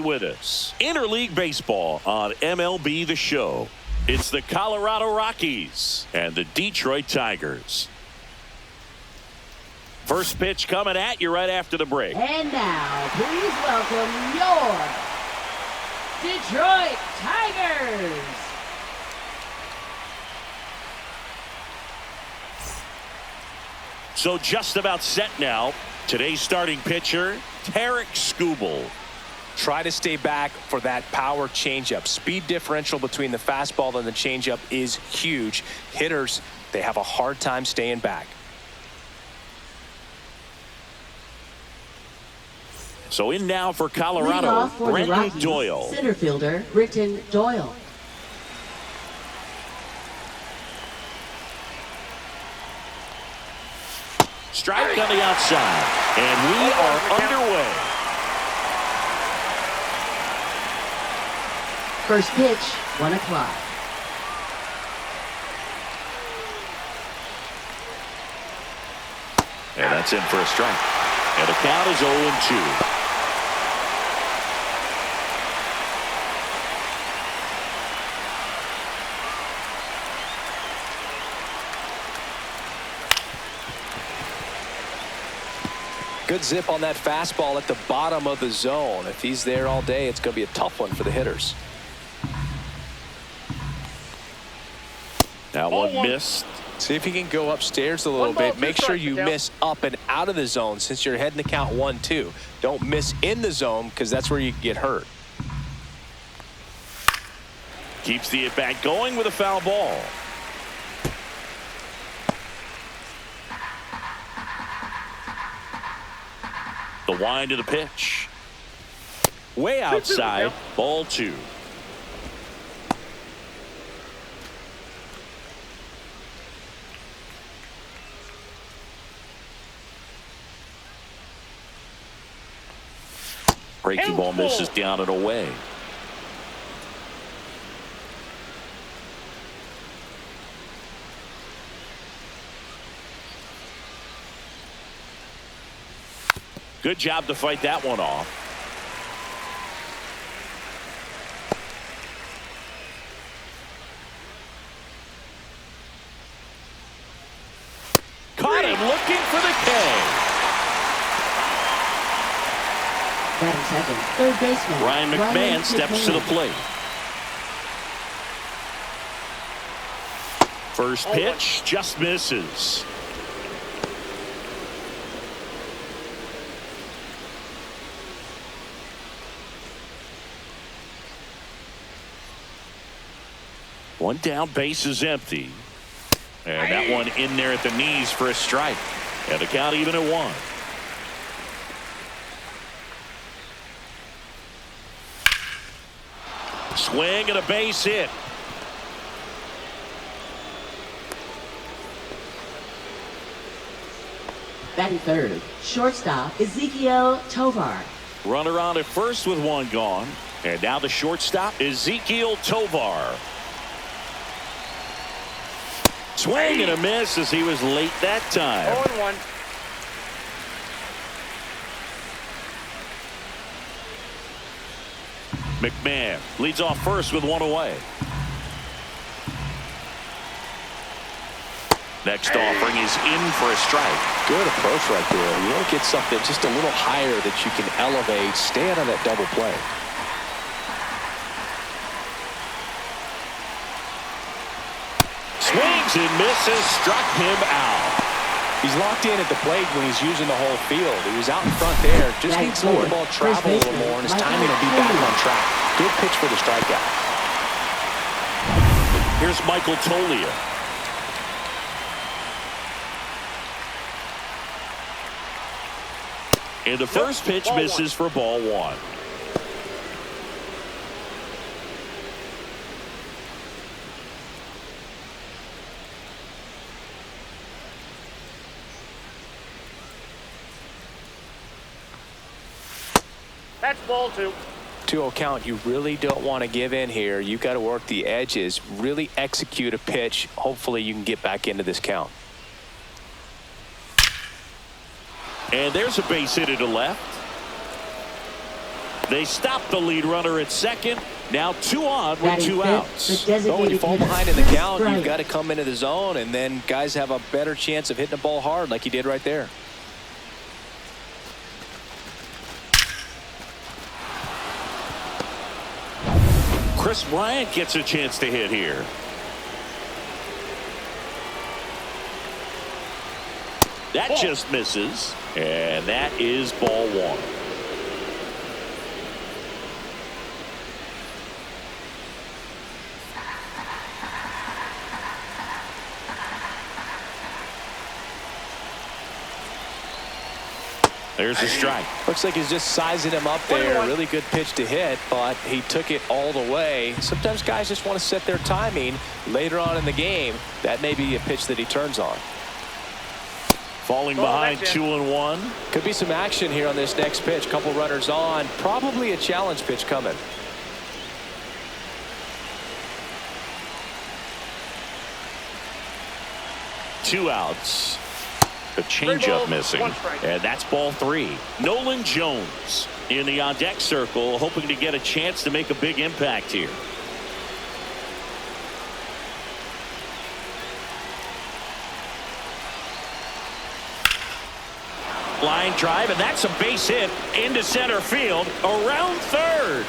with us. Interleague baseball on MLB The Show. It's the Colorado Rockies and the Detroit Tigers. First pitch coming at you right after the break. And now, please welcome your Detroit Tigers. So just about set now. Today's starting pitcher, Tarek Skubal. Try to stay back for that power changeup. Speed differential between the fastball and the changeup is huge. Hitters, they have a hard time staying back. So in now for Colorado, Brenton Doyle. Center fielder, Brenton Doyle. Strike on the outside, and we are underway. First pitch, 1 o'clock. And that's in for a strike. And the count is 0-2. Good zip on that fastball at the bottom of the zone. If he's there all day, it's going to be a tough one for the hitters. Now one missed. See if he can go upstairs a little bit. Make sure you miss up and out of the zone since you're heading to count 1-2. Don't miss in the zone because that's where you get hurt. Keeps the at-bat going with a foul ball. The wind of the pitch. Way outside. Ball 2. Breaking ball misses down and away. Good job to fight that one off. Caught him looking for the K. Batting second, third baseman Ryan McMahon steps to the plate. First pitch just misses. One down, base is empty. And that one in there at the knees for a strike. And the count even at 1. Swing and a base hit. Batting third, shortstop Ezekiel Tovar. Runner on at first with 1 gone. And now the shortstop Ezekiel Tovar. Swing and a miss as he was late that time. 0-1. McMahon leads off first with 1 away. Next offering is in for a strike. Good approach right there. You want to get something just a little higher that you can elevate. Stay out of that double play. Swings and misses, struck him out. He's locked in at the plate when he's using the whole field. He was out in front there. Just needs to let the ball travel a little more, and his timing will be back on track. Good pitch for the strikeout. Here's Michael Tolia. And the first pitch misses for ball 1. That's ball 2. 2-0 count. You really don't want to give in here. You've got to work the edges, really execute a pitch. Hopefully you can get back into this count. And there's a base hit to left. They stop the lead runner at second. Now 2 on with Batting 2 fifth, outs. the designated When you fall hitter, behind in the Chris count, you've Bryant. got to come into the zone, and then guys have a better chance of hitting the ball hard like he did right there. Chris Bryant gets a chance to hit here. That just misses, and that is ball 1. There's a strike. Looks like he's just sizing him up there. Really good pitch to hit, but he took it all the way. Sometimes guys just want to set their timing later on in the game. That may be a pitch that he turns on. Falling behind 2-1. Could be some action here on this next pitch. Couple runners on. Probably a challenge pitch coming. Two outs. The changeup missing, and that's ball 3. Nolan Jones in the on-deck circle, hoping to get a chance to make a big impact here. Line drive, and that's a base hit into center field, around third.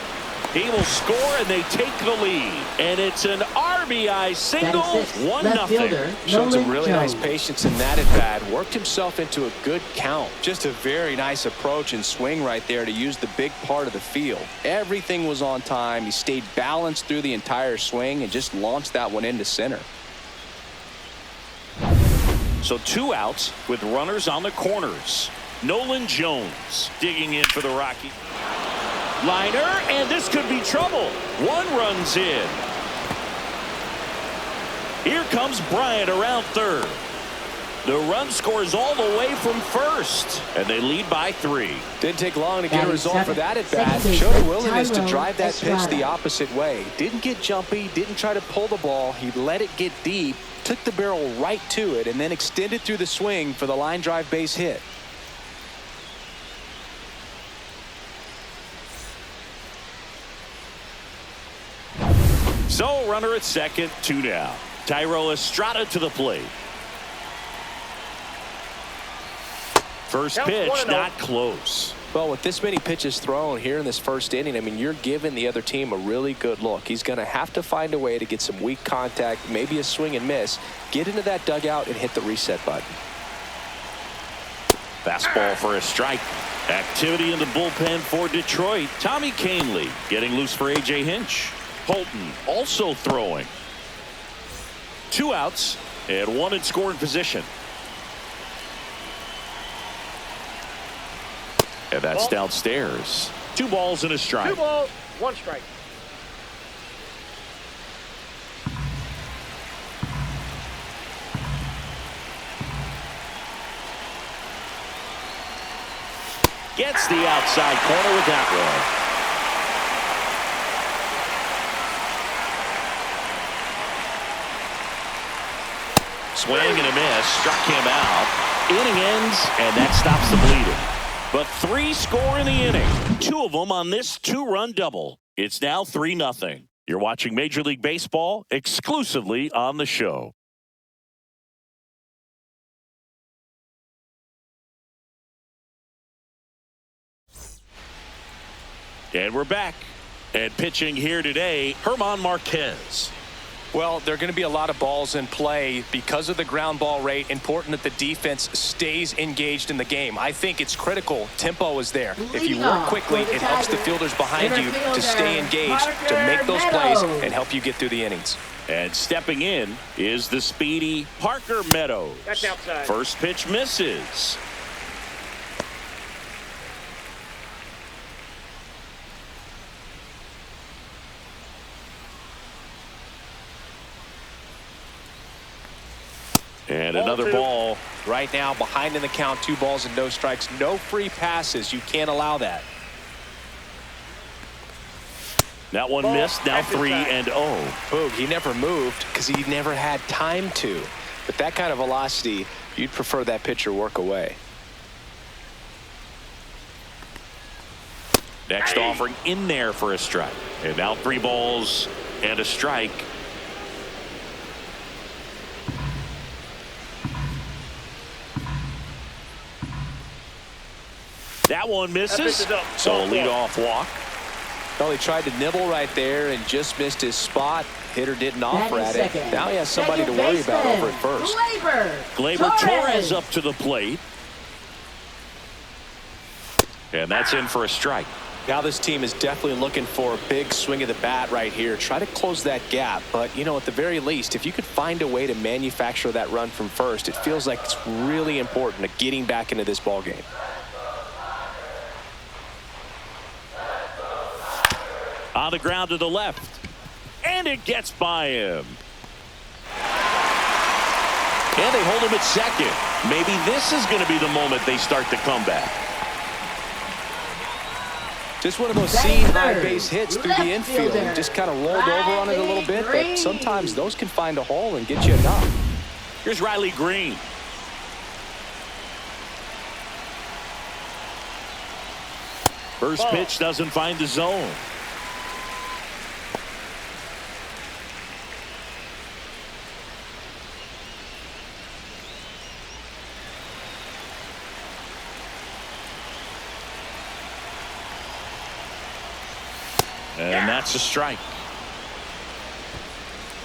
He will score, and they take the lead. And it's an RBI single, 1-0. Showed some really nice patience in that at bat. Worked himself into a good count. Just a very nice approach and swing right there to use the big part of the field. Everything was on time. He stayed balanced through the entire swing and just launched that one into center. So 2 outs with runners on the corners. Nolan Jones digging in for the Rockies. Liner, and this could be trouble. 1 run's in. Here comes Bryant around third. The run scores all the way from first, and they lead by 3. Didn't take long to get a result for that at bat. Showed a willingness to drive that pitch the opposite way. Didn't get jumpy, didn't try to pull the ball. He let it get deep, took the barrel right to it, and then extended through the swing for the line drive base hit. So runner at second, 2 down. Thairo Estrada to the plate. First pitch, not close. Well, with this many pitches thrown here in this first inning, I mean, you're giving the other team a really good look. He's going to have to find a way to get some weak contact, maybe a swing and miss, get into that dugout and hit the reset button. Fastball for a strike. Activity in the bullpen for Detroit. Tommy Kahnle getting loose for A.J. Hinch. Holton also throwing. 2 outs and 1 in scoring position. And that's downstairs. 2 balls and a strike. 2 balls, 1 strike. Gets the outside corner with that one. Swing and a miss, struck him out. Inning ends, and that stops the bleeding. But 3 score in the inning, 2 of them on this 2-run double. It's now 3-0. You're watching Major League Baseball exclusively on the show. And we're back. And pitching here today, German Marquez. Well, there are going to be a lot of balls in play because of the ground ball rate. Important that the defense stays engaged in the game. I think it's critical. Tempo is there. If you work quickly, it helps the fielders behind you to stay engaged, to make those plays and help you get through the innings. And stepping in is the speedy Parker Meadows. That's outside. First pitch misses. And another ball. Right now, behind in the count, 2 balls and no strikes. No free passes. You can't allow that. That one missed. Now 3-0. Boog, he never moved because he never had time to. But that kind of velocity, you'd prefer that pitcher work away. Next offering in there for a strike. And now 3 balls and a strike. That one misses. So a leadoff walk. Well, he tried to nibble right there and just missed his spot. Hitter didn't offer at it. Now he has somebody to worry about over at first. Gleyber Torres up to the plate. And that's in for a strike. Now this team is definitely looking for a big swing of the bat right here. Try to close that gap. But, you know, at the very least, if you could find a way to manufacture that run from first, it feels like it's really important to getting back into this ball game. On the ground to the left. And it gets by him. And they hold him at second. Maybe this is going to be the moment they start the comeback. Just one of those seam high base hits through the infield. He just kind of rolled over on it a little bit, but sometimes those can find a hole and get you enough. Here's Riley Green. First pitch doesn't find the zone. And that's a strike.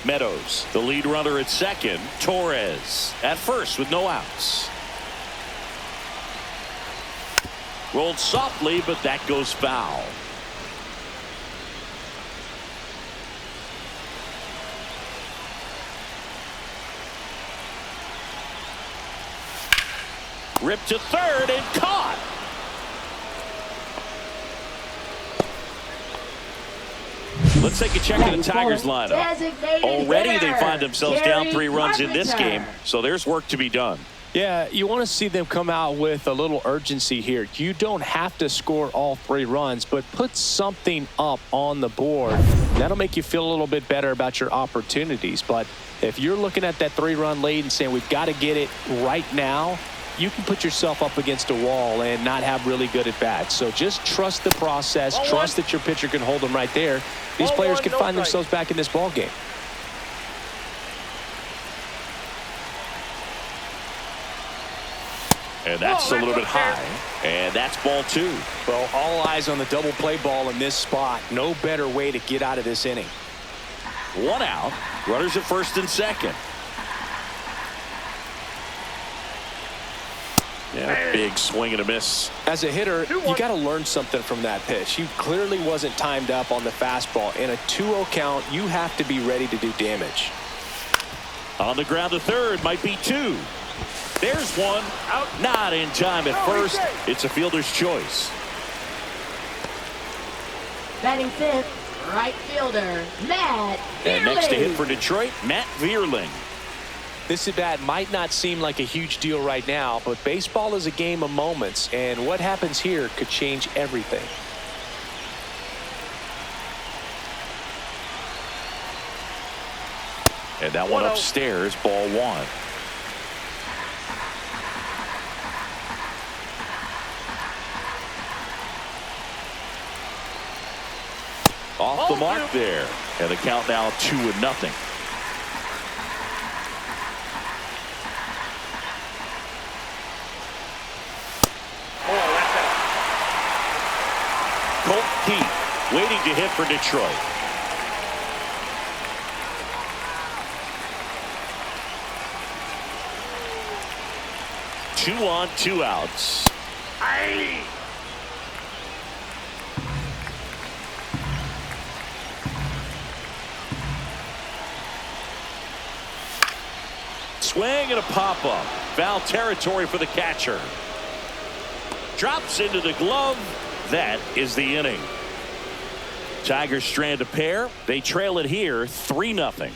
Meadows, the lead runner at second. Torres at first with no outs. Rolled softly, but that goes foul. Ripped to third and caught. Let's take a check of the Tigers lineup. Already they find themselves down 3 runs in this game, so there's work to be done. Yeah, you want to see them come out with a little urgency here. You don't have to score all 3 runs, but put something up on the board. That'll make you feel a little bit better about your opportunities. But if you're looking at that 3-run lead and saying we've got to get it right now, you can put yourself up against a wall and not have really good at-bats. So just trust the process. Trust that your pitcher can hold them right there. These players can find themselves back in this ball game. And that's a little bit high. And that's ball 2. Well, all eyes on the double play ball in this spot. No better way to get out of this inning. 1 out. Runners at first and second. Yeah, big swing and a miss. As a hitter, you got to learn something from that pitch. He clearly wasn't timed up on the fastball. In a 2-0 count, you have to be ready to do damage. On the ground to third, might be 2. There's 1 out. Not in time at first. It's a fielder's choice. Batting 5th, right fielder, Matt Vierling. And next to hit for Detroit, Matt Vierling. This at-bat might not seem like a huge deal right now, but baseball is a game of moments, and what happens here could change everything. And that one upstairs, ball 1. Off the mark there. And the count now 2-0. Colt Keith waiting to hit for Detroit. Two on, 2 outs. Swing and a pop-up. Foul territory for the catcher. Drops into the glove. That is the inning. Tigers strand a pair. They trail it here 3-0.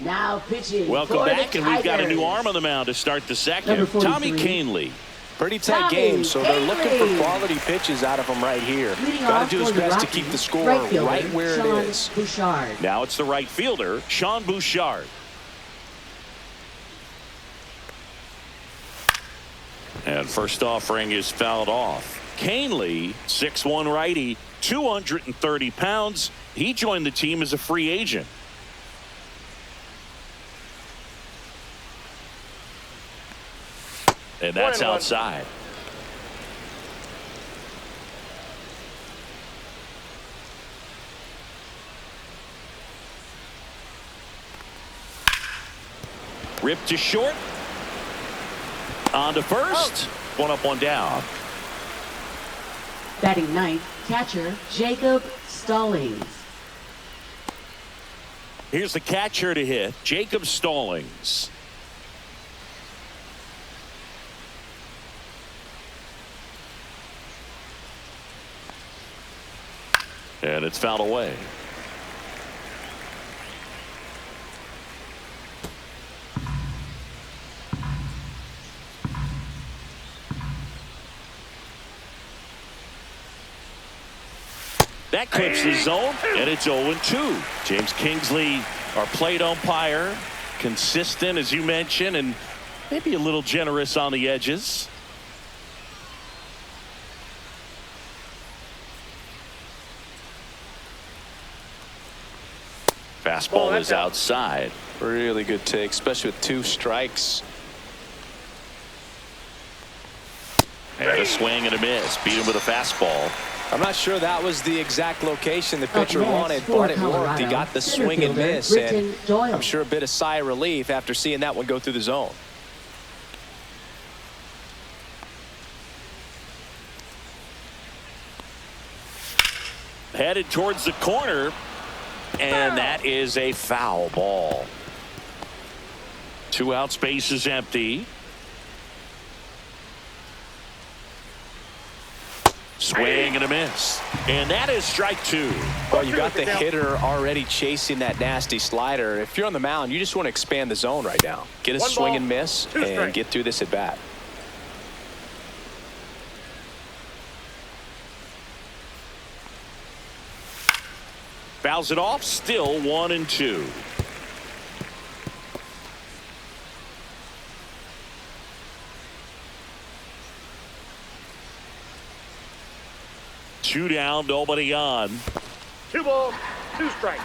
Now pitching. Welcome back, and we've got a new arm on the mound to start the second. Tommy Kahnle. Pretty tight game, so they're looking for quality pitches out of him right here. Got to do his best to keep the score right where it is. Bouchard. Now it's the right fielder, Sean Bouchard. And first offering is fouled off. Canely, 6'1" righty, 230 pounds. He joined the team as a free agent. And that's outside. Ripped to short. On to first. One up, one down. Batting ninth, catcher Jacob Stallings. Here's the catcher to hit, Jacob Stallings. And it's fouled away. That clips the zone, and it's 0-2. James Kingsley, our plate umpire, consistent, as you mentioned, and maybe a little generous on the edges. Fastball is outside. Really good take, especially with 2 strikes. And a swing and a miss. Beat him with a fastball. I'm not sure that was the exact location the pitcher wanted, but it worked. He got the swing and miss, and I'm sure a bit of sigh of relief after seeing that one go through the zone. Headed towards the corner, and that is a foul ball. 2 outs, base is empty. Swing and a miss. And that is strike 2. Well, you got the hitter already chasing that nasty slider. If you're on the mound, you just want to expand the zone right now. Get a swing and miss and get through this at bat. Fouls it off, still 1-2. Two down, nobody on. 2 balls, 2 strikes.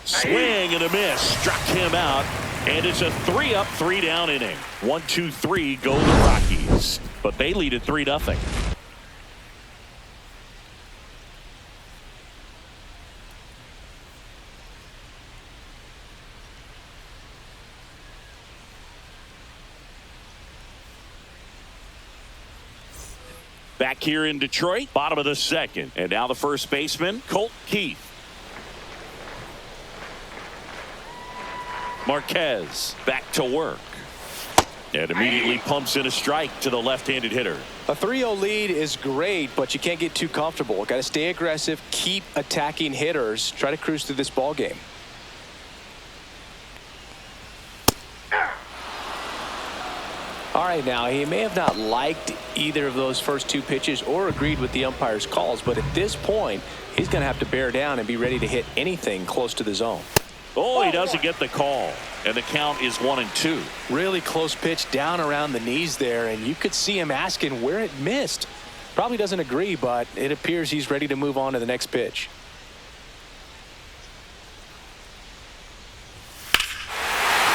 Swing and a miss. Struck him out. And it's a 3-up, 3-down inning. 1-2-3 go the Rockies. But they lead at 3-0. Back here in Detroit, bottom of the second. And now the first baseman, Colt Keith. Marquez back to work. And immediately pumps in a strike to the left-handed hitter. A 3-0 lead is great, but you can't get too comfortable. Got to stay aggressive, keep attacking hitters, try to cruise through this ball game. All right, now he may have not liked either of those first 2 pitches or agreed with the umpire's calls, but at this point he's going to have to bear down and be ready to hit anything close to the zone. Oh, he doesn't get the call, and the count is 1-2. Really close pitch down around the knees there, and you could see him asking where it missed. Probably doesn't agree, but it appears he's ready to move on to the next pitch.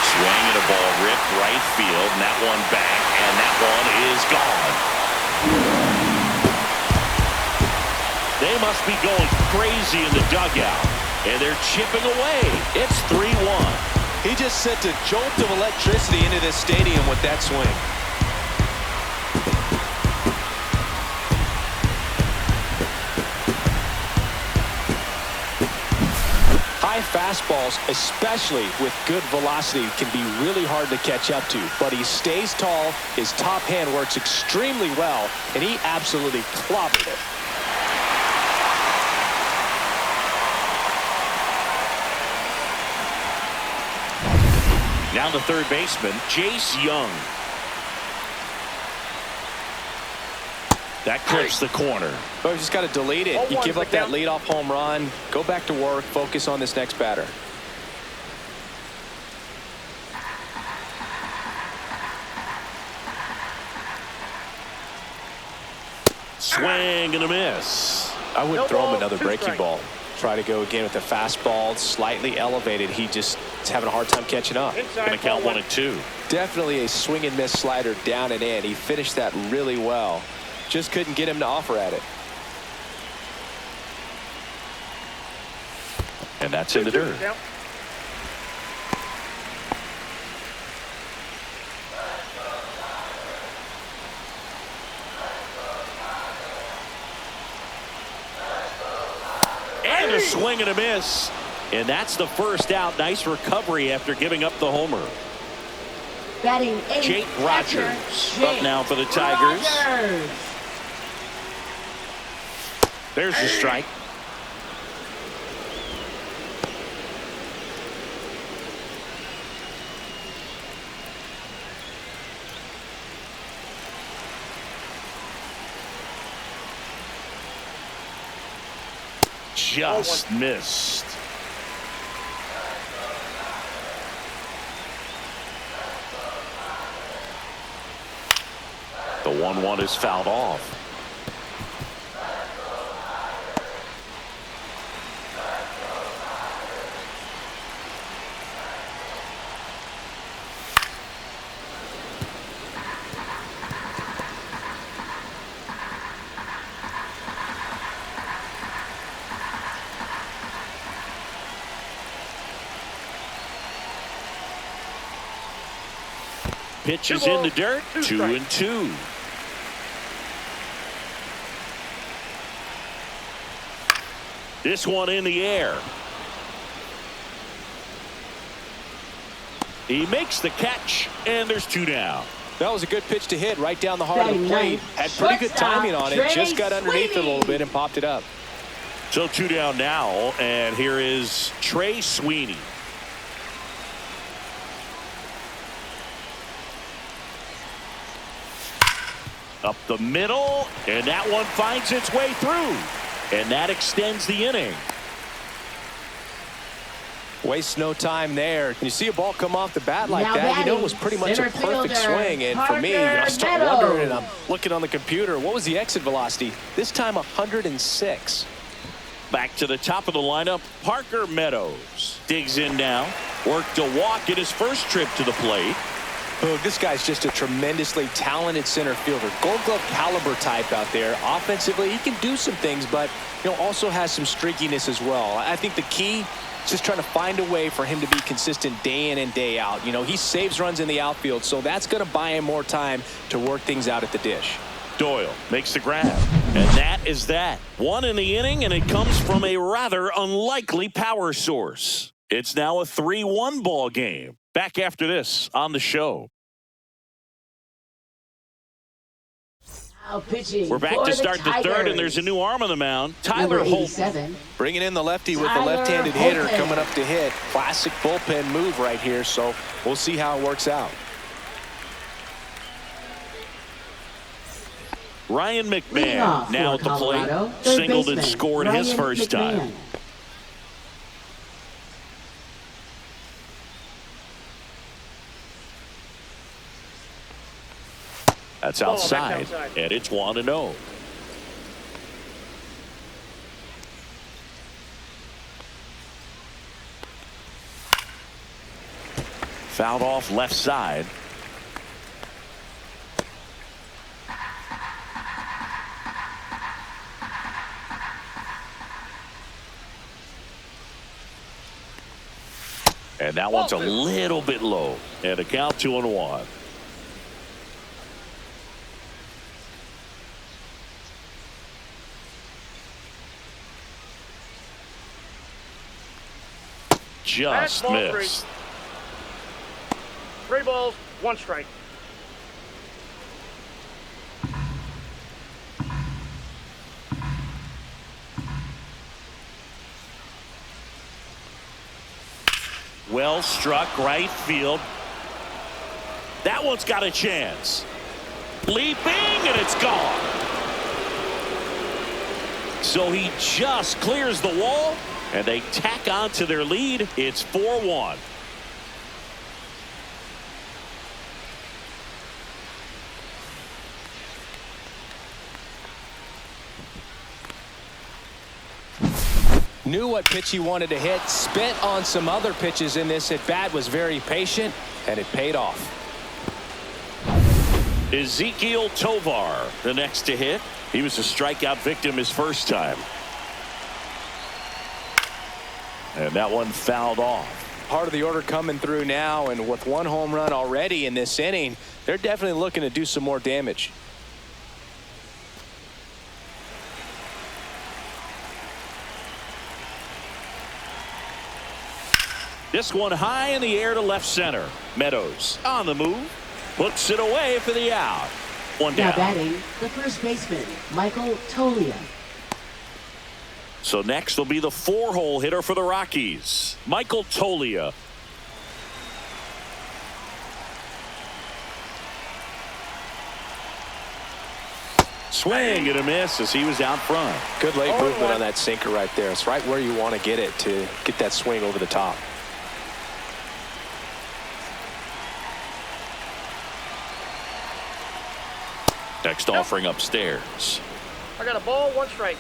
Swing and a ball ripped right field, and that one back, and that one is gone. They must be going crazy in the dugout, and they're chipping away. It's 3-1. He just sent a jolt of electricity into this stadium with that swing. High fastballs, especially with good velocity, can be really hard to catch up to, but he stays tall, his top hand works extremely well, and he absolutely clobbered it. Now the third baseman, Jace Young. That clips the corner. But you just got to delete it. You give up that leadoff home run, go back to work, focus on this next batter. Swing and a miss. I would No throw him ball, another 2 breaking strikes. ball. Try to go again with the fastball, slightly elevated. He just is having a hard time catching up. Inside, Going to count ball 1 and 2. Definitely a swing and miss slider down and in. He finished that really well. Just couldn't get him to offer at it. And that's in the dirt. Count. And a swing and a miss. And that's the first out. Nice recovery after giving up the homer. Batting 8th, Jake catcher, Rogers Jake up now for the Tigers. Rogers. There's the strike. Just missed. The 1-1 is fouled off. Pitch is in the dirt. 2 and 2. This one in the air. He makes the catch, and there's 2 down. That was a good pitch to hit right down the heart of the Batting plate. ninth, Had pretty good shortstop, timing on it. Trey Just got underneath it a little Sweeney. bit and popped it up. So 2 down now, and here is Trey Sweeney. Up the middle, and that one finds its way through. And that extends the inning. Waste no time there. When you see a ball come off the bat like Now that, you know it was batting, pretty much a center perfect fielder, swing. And for me, I Parker start Meadows. wondering, and I'm looking on the computer, what was the exit velocity? This time 106. Back to the top of the lineup, Parker Meadows. Digs in now. Worked a walk in his first trip to the plate. Oh, this guy's just a tremendously talented center fielder. Gold Glove caliber type out there. Offensively, he can do some things, but also has some streakiness as well. I think the key is just trying to find a way for him to be consistent day in and day out. He saves runs in the outfield, so that's going to buy him more time to work things out at the dish. Doyle makes the grab. And that is that. 1 in the inning, and it comes from a rather unlikely power source. It's now a 3-1 ball game. Back after this on the show. Now pitching We're back for to start the third, and there's a new arm on the mound. Tyler Number Holt. 87. Bringing in the lefty with the Tyler left-handed hitter Holton. coming up to hit. Classic bullpen move right here, so we'll see how it works out. Ryan Leading McMahon off now for at the plate. Colorado, third Singled and baseman, scored his Ryan first time. McMahon. That's Ball back outside, outside. and it's 1-0. Fouled off left side. And that one's a little bit low. And a count 2-1. Just Ball missed. 3 balls, 1 strike. Well struck right field. That one's got a chance. Leaping, and it's gone. So he just clears the wall, and they tack on to their lead. It's 4-1. Knew what pitch he wanted to hit, spent on some other pitches in this at bat, was very patient, and it paid off. Ezekiel Tovar, the next to hit. He was a strikeout victim his first time. And that one fouled off. Part of the order coming through now, and with one home run already in this inning, they're definitely looking to do some more damage. This one high in the air to left center. Meadows on the move. Puts it away for the out. One down. Now batting, the first baseman, Michael Tolia. So next will be the 4-hole hitter for the Rockies, Michael Tolia. Swing and a miss as he was out front. Good late movement on that sinker right there. It's right where you want to get it to get that swing over the top. Next offering upstairs. I got a ball, 1 strike.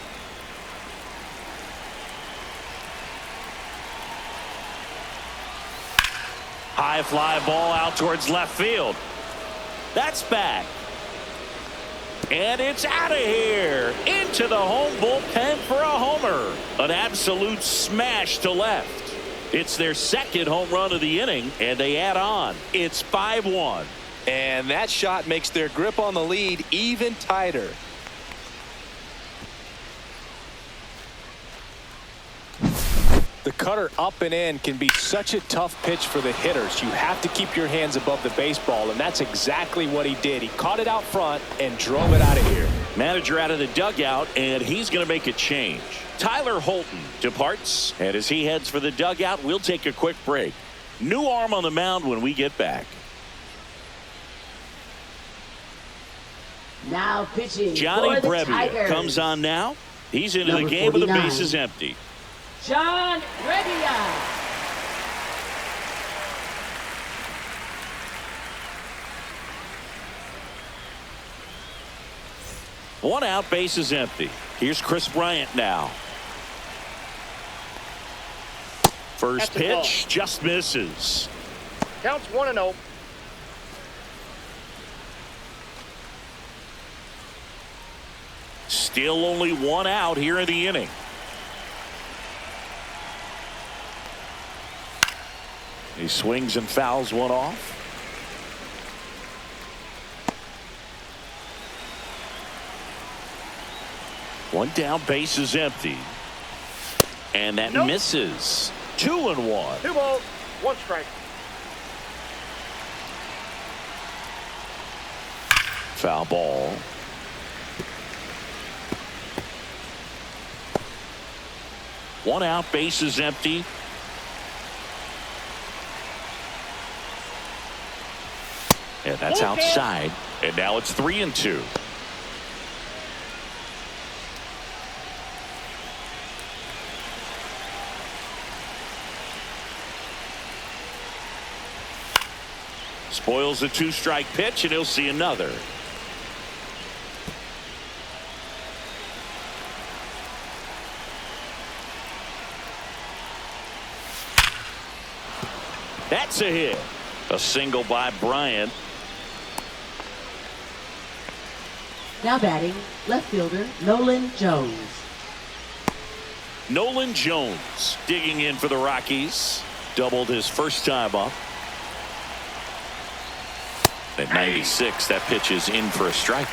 High fly ball out towards left field. That's back. And it's out of here. Into the home bullpen for a homer. An absolute smash to left. It's their second home run of the inning, and they add on. It's 5-1. And that shot makes their grip on the lead even tighter. The cutter up and in can be such a tough pitch for the hitters. You have to keep your hands above the baseball, and that's exactly what he did. He caught it out front and drove it out of here. Manager out of the dugout, and he's going to make a change. Tyler Holton departs, and as he heads for the dugout, we'll take a quick break. New arm on the mound when we get back. Now pitching Johnny for the Brebbia Tigers. comes on now. He's into Number the game with the 49. bases empty. John Brebbia. One out, bases empty. Here's Chris Bryant now. First That's a ball. pitch just misses. Counts 1-0. Still only one out here in the inning. He swings and fouls one off. One down, base is empty. And that misses. 2-1. 2 balls, 1 strike. Foul ball. One out, base is empty. And that's outside. And now it's 3-2. Spoils a 2-strike pitch, and he'll see another. That's a hit. A single by Bryant. Now batting, left fielder Nolan Jones. Nolan Jones digging in for the Rockies. Doubled his first time up. At 96, that pitch is in for a strike.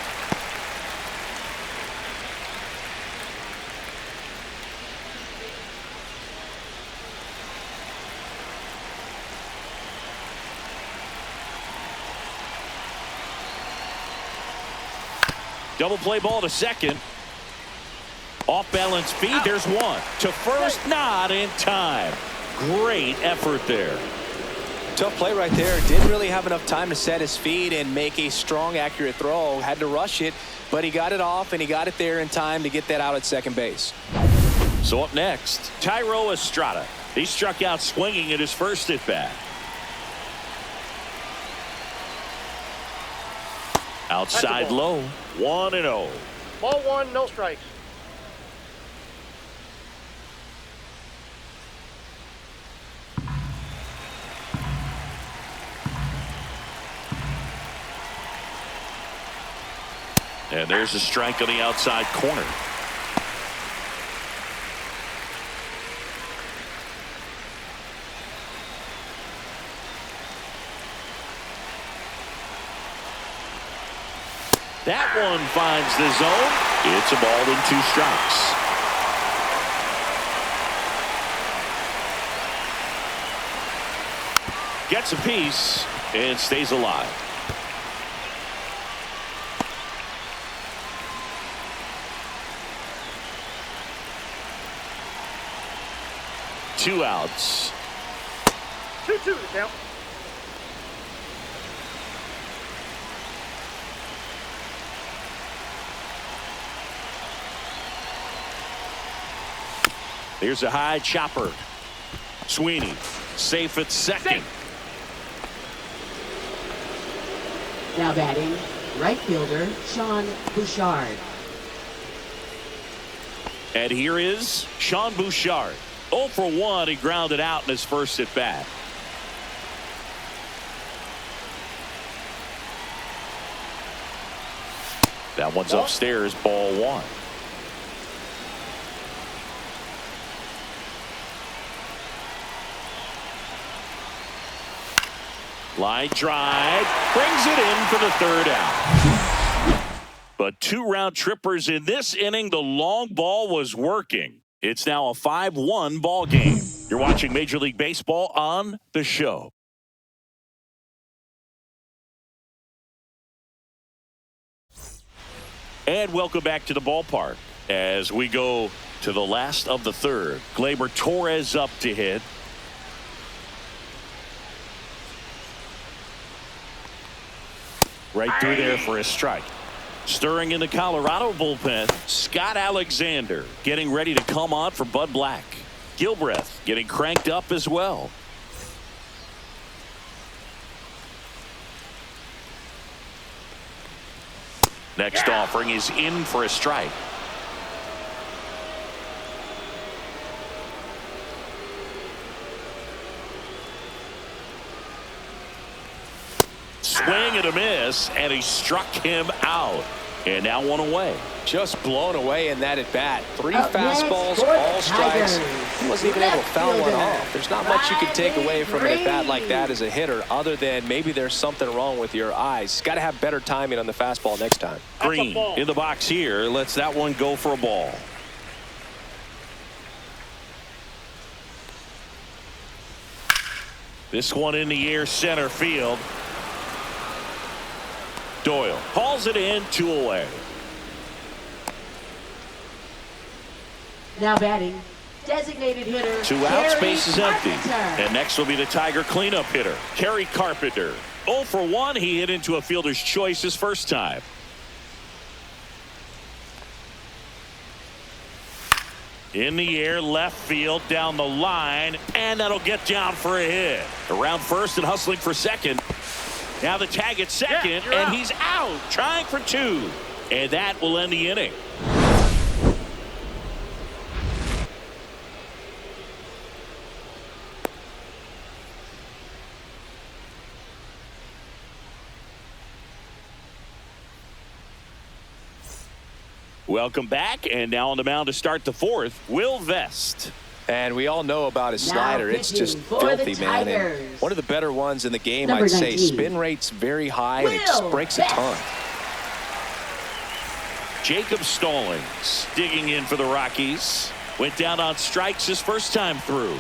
Double play ball to second. Off balance feed. There's one. To first, not in time. Great effort there. Tough play right there. Didn't really have enough time to set his feet and make a strong, accurate throw. Had to rush it, but he got it off, and he got it there in time to get that out at second base. So up next, Tyro Estrada. He struck out swinging at his first at bat. Outside low. 1-0. Ball 1, no strikes. And there's a strike on the outside corner. That one finds the zone. It's a ball and 2 strikes. Gets a piece and stays alive. Two outs. 2-2 to count. Here's a high chopper. Sweeney safe at second. Now batting, right fielder Sean Bouchard. And here is Sean Bouchard. 0 for 1. He grounded out in his first at bat. That one's upstairs, ball 1. Line drive brings it in for the 3rd out. But 2 round trippers in this inning. The long ball was working. It's now a 5-1 ball game. You're watching Major League Baseball on The Show. And welcome back to the ballpark as we go to the last of the 3rd. Gleyber Torres up to hit. Right through there for a strike. Stirring in the Colorado bullpen, Scott Alexander getting ready to come on for Bud Black. Gilbreth getting cranked up as well. Next offering is in for a strike. Swing and a miss, and he struck him out. And now 1 away. Just blown away in that at bat. 3 Up fastballs, next, all strikes. Tigers. He wasn't even able to foul one Left off. There's not much you can take away from an at bat like Green. that as a hitter, other than maybe there's something wrong with your eyes. Got to have better timing on the fastball next time. Green in the box here. Lets that one go for a ball. This one in the air, center field. Doyle hauls it in, 2 away. Now batting, designated hitter 2 outs, Kerry base is empty. Carpenter. And next will be the Tiger cleanup hitter, Kerry Carpenter. 0 for 1. He hit into a fielder's choice his first time. In the air, left field, down the line, and that'll get down for a hit. Around first and hustling for second. Now the tag at second, you're and out. he's out, trying for 2. And that will end the inning. Welcome back, and now on the mound to start the 4th, Will Vest. And we all know about his Now slider. It's pitching just for the filthy, man. And Tigers. one of the better ones in the game, Number I'd say. 19. Spin rate's very high, and it just Will breaks a Vest. ton. Jacob Stallings digging in for the Rockies. Went down on strikes his first time through.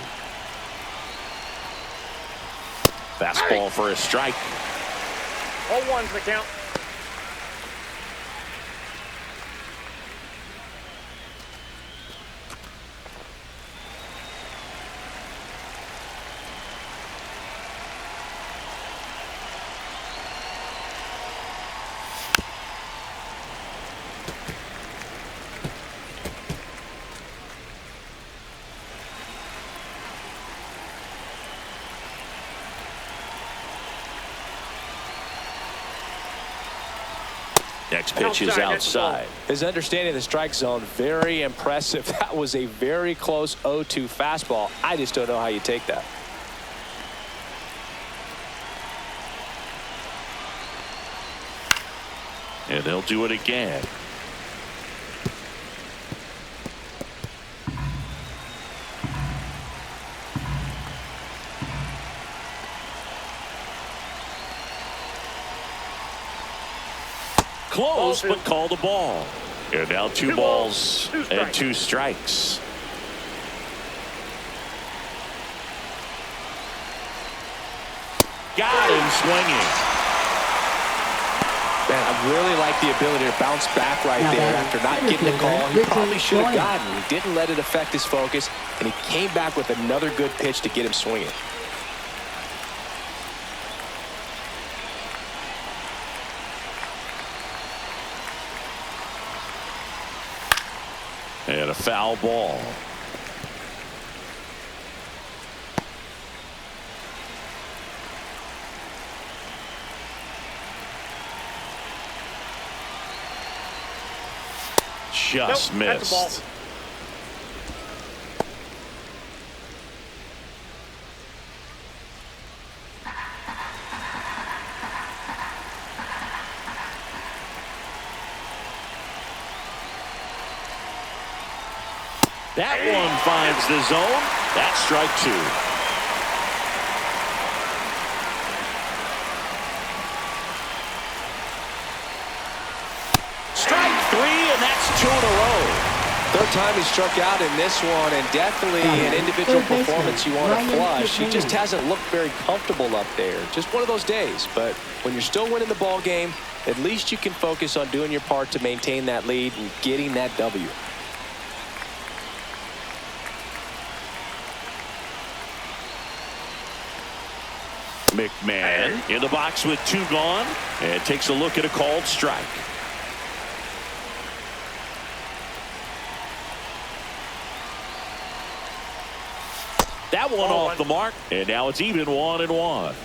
Fastball for a strike. 0-1's the count. Next pitch is Outside, that's the ball. outside. His understanding of the strike zone, very impressive. That was a very close 0-2 fastball. I just don't know how you take that. And they'll do it again. Close, but called a ball. And now two balls and 2 strikes. Got him swinging. Man, I really like the ability to bounce back right there after not getting the call. He probably should have gotten. He didn't let it affect his focus, and he came back with another good pitch to get him swinging. And a foul ball. Just missed. That's a ball. That one finds the zone. That's strike 2. Strike 3, and that's 2 in a row. Third time he struck out in this one, and definitely an individual performance you want to flush. He just hasn't looked very comfortable up there. Just one of those days. But when you're still winning the ball game, at least you can focus on doing your part to maintain that lead and getting that W. McMahon in the box with 2 gone and takes a look at a called strike. That one off the mark, and now it's even 1-1.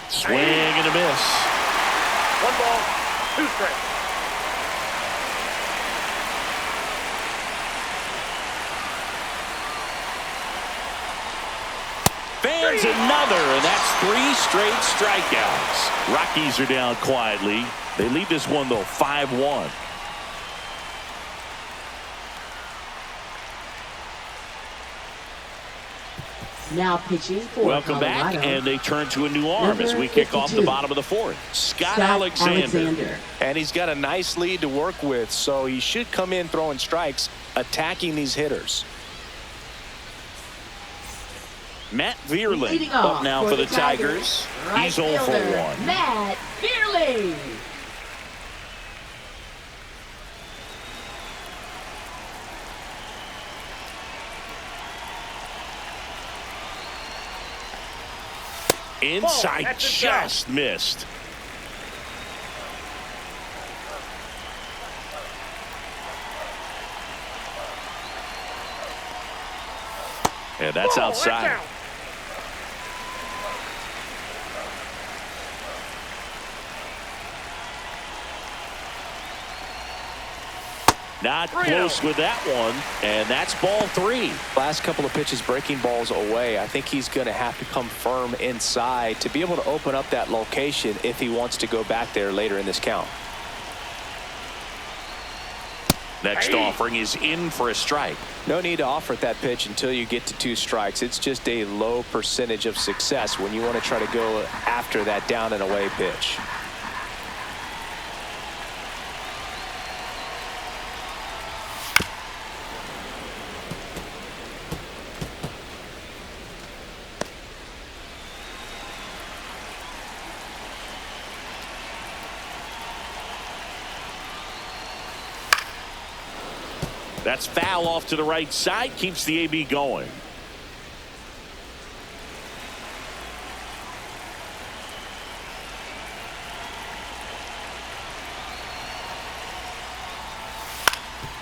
Swing and a miss. 1 ball, 2 strikes. Fans another, and that's 3 straight strikeouts. Rockies are down quietly. They lead this one, though, 5-1. Now pitching for Welcome back, Colorado. and they turn to a new arm as we kick off the bottom of the 4th. Scott Alexander. And he's got a nice lead to work with, so he should come in throwing strikes, attacking these hitters. Matt Vierling up now for the Tigers. He's 0 for 1. Matt Vierling. Inside, just missed. And that's outside. Not close with that one, and that's ball 3. Last couple of pitches breaking balls away. I think he's going to have to come firm inside to be able to open up that location if he wants to go back there later in this count. Next offering is in for a strike. No need to offer at that pitch until you get to 2 strikes. It's just a low percentage of success when you want to try to go after that down and away pitch. That's foul off to the right side, keeps the AB going.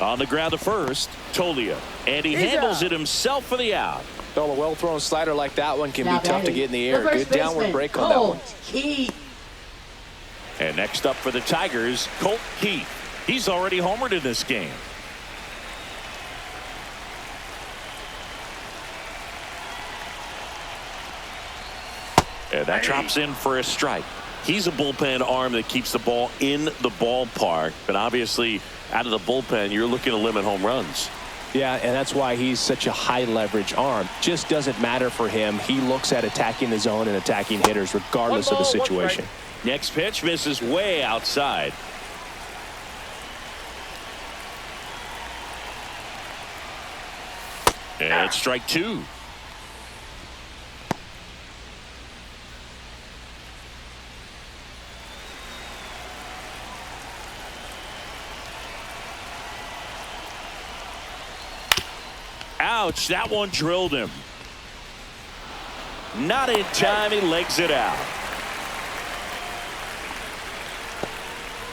On the ground to first, Tolia, and he handles it himself for the out. Well, a well-thrown slider like that one can be tough to get in the air. Good downward break on that one. And next up for the Tigers, Colt Keith. He's already homered in this game. And that drops in for a strike. He's a bullpen arm that keeps the ball in the ballpark. But obviously, out of the bullpen, you're looking to limit home runs. Yeah, and that's why he's such a high leverage arm. Just doesn't matter for him. He looks at attacking the zone and attacking hitters regardless of the situation. Next pitch misses way outside. And strike two. Ouch, that one drilled him. Not in time, he legs it out.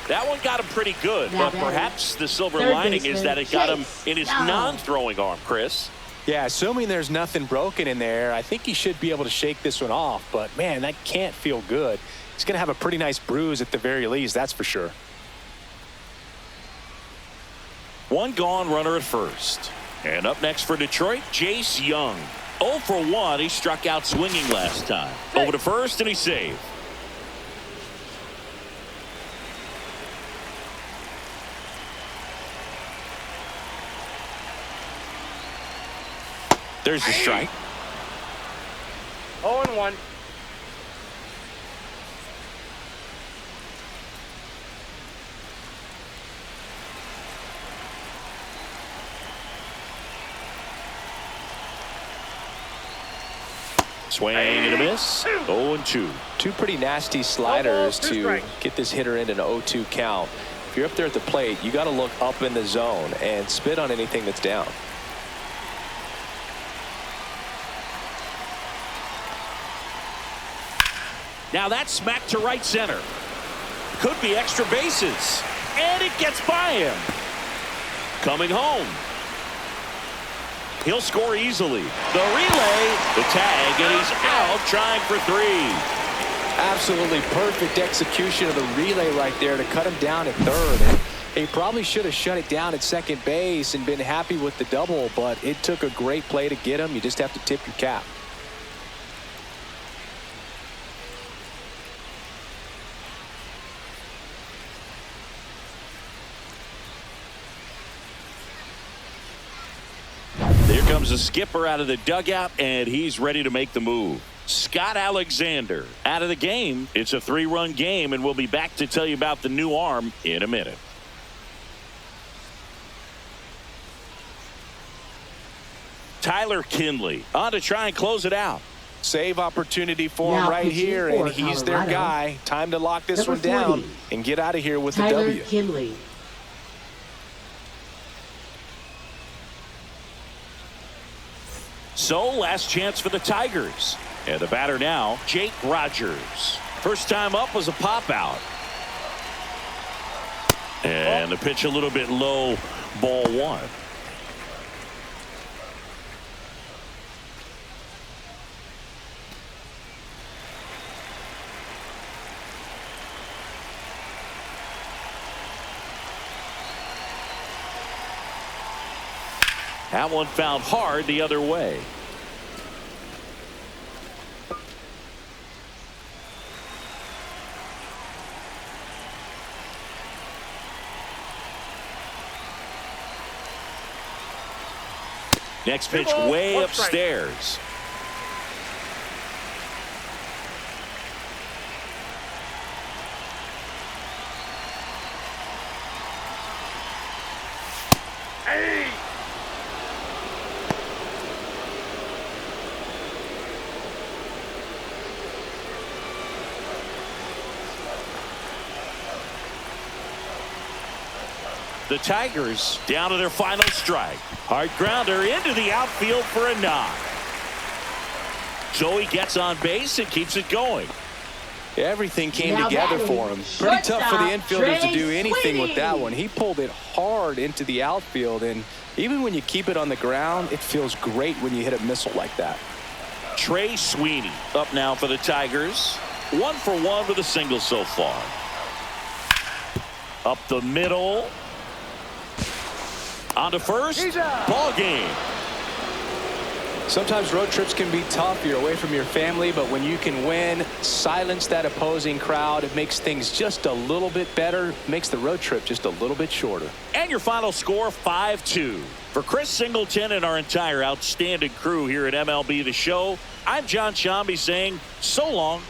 That one got him pretty good, but perhaps the silver lining is that it got him in his non-throwing arm, Chris. Yeah, assuming there's nothing broken in there, I think he should be able to shake this one off. But, man, that can't feel good. He's going to have a pretty nice bruise at the very least, that's for sure. One gone, runner at first. And up next for Detroit, Jace Young. 0 for 1. He struck out swinging last time. Over to first, and he saved. There's the strike. 0-1. Swing and a miss. 0-2. Two pretty nasty sliders to get this hitter into an 0-2 count. If you're up there at the plate, you got to look up in the zone and spit on anything that's down. Now that's smacked to right center. Could be extra bases. And it gets by him. Coming home. He'll score easily. The relay, the tag, and he's out trying for 3. Absolutely perfect execution of the relay right there to cut him down at third. And he probably should have shut it down at second base and been happy with the double, but it took a great play to get him. You just have to tip your cap. Here comes the skipper out of the dugout, and he's ready to make the move. Scott Alexander out of the game. It's a 3-run game, and we'll be back to tell you about the new arm in a minute. Tyler Kinley on to try and close it out. Save opportunity for him right here, and he's their guy. Time to lock this one down and get out of here with the W. Tyler Kinley. So, last chance for the Tigers. And the batter now, Jake Rogers. First time up was a pop out. And the pitch a little bit low, ball 1. That one found hard the other way. Next pitch way upstairs. Hey! The Tigers down to their final strike. Hard grounder into the outfield for a knock. Joey gets on base and keeps it going. Everything came together for him. Pretty tough for the infielders to do anything with that one. He pulled it hard into the outfield, and even when you keep it on the ground, it feels great when you hit a missile like that. Trey Sweeney up now for the Tigers. 1 for 1 with a single so far. Up the middle. On to first. Ball game. Sometimes road trips can be tough. You're away from your family, but when you can win, silence that opposing crowd, it makes things just a little bit better, makes the road trip just a little bit shorter. And your final score, 5-2. For Chris Singleton and our entire outstanding crew here at MLB The Show, I'm John Shambi saying so long